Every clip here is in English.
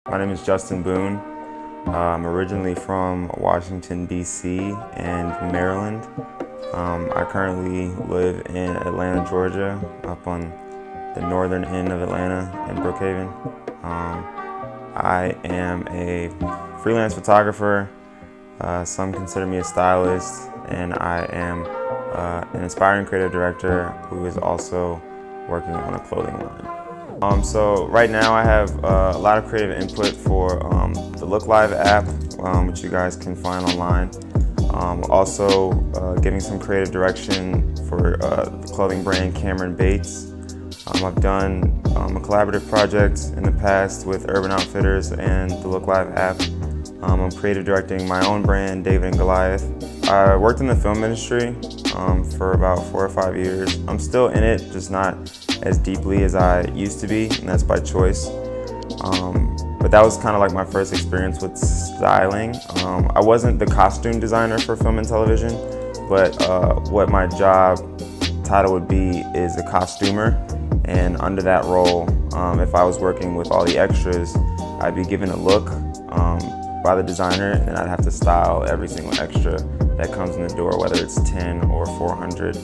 My name is Justin Boone. I'm originally from Washington, D.C. and Maryland. I currently live in Atlanta, Georgia, up on the northern end of Atlanta in Brookhaven. I am a freelance photographer. Some consider me a stylist, and I am an aspiring creative director who is also working on a clothing line. So right now I have a lot of creative input for the Look Live app, which you guys can find online. Also giving some creative direction for the clothing brand Cameron Bates. I've done a collaborative project in the past with Urban Outfitters and the Look Live app. I'm creative directing my own brand, David and Goliath. I worked in the film industry for about 4 or 5 years. I'm still in it, just not as deeply as I used to be, and that's by choice. But that was kind of like my first experience with styling. I wasn't the costume designer for film and television, but what my job title would be is a costumer. And under that role, if I was working with all the extras, I'd be given a look by the designer, and I'd have to style every single extra that comes in the door, whether it's 10 or 400,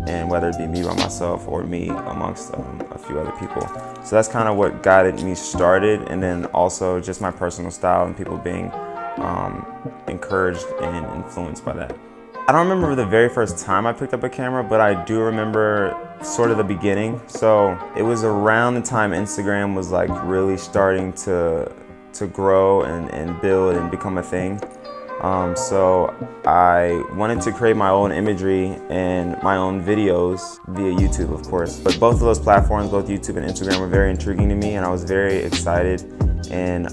and whether it be me by myself or me amongst a few other people. So that's kind of what guided me started, and then also just my personal style and people being encouraged and influenced by that. I don't remember the very first time I picked up a camera, but I do remember sort of the beginning. So it was around the time Instagram was like really starting to grow and build and become a thing. So I wanted to create my own imagery and my own videos via YouTube, of course. But both of those platforms, both YouTube and Instagram, were very intriguing to me, and I was very excited and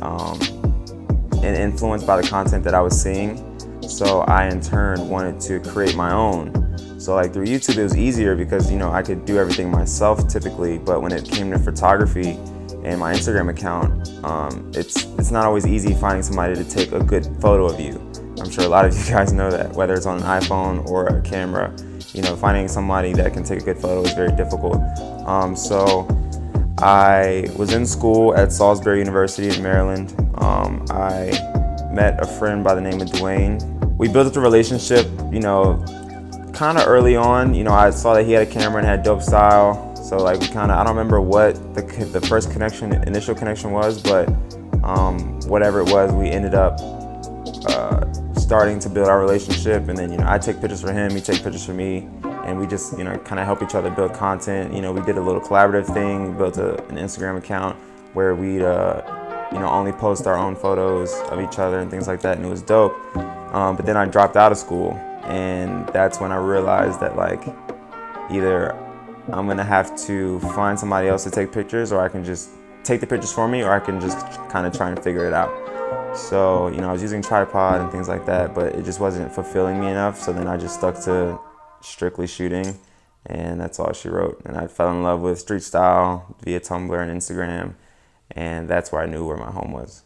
influenced by the content that I was seeing. So I, in turn, wanted to create my own. So like through YouTube, it was easier because, you know, I could do everything myself typically, but when it came to photography and my Instagram account, it's not always easy finding somebody to take a good photo of you. I'm sure a lot of you guys know that, whether it's on an iPhone or a camera, you know, finding somebody that can take a good photo is very difficult. So I was in school at Salisbury University in Maryland. I met a friend by the name of Dwayne. We built up a relationship, you know, kind of early on. You know, I saw that he had a camera and had dope style. So like we kind of, I don't remember what the first initial connection was, but whatever it was, we ended up starting to build our relationship. And then, you know, I take pictures for him, he take pictures for me, and we just, you know, kind of help each other build content. You know, we did a little collaborative thing. We built an Instagram account where we'd, you know, only post our own photos of each other and things like that, and it was dope. But then I dropped out of school, and that's when I realized that like either I'm gonna have to find somebody else to take pictures, or I can just take the pictures for me, or I can just kind of try and figure it out. So, you know, I was using tripod and things like that, but it just wasn't fulfilling me enough. So then I just stuck to strictly shooting, and that's all she wrote. And I fell in love with street style via Tumblr and Instagram, and that's where I knew where my home was.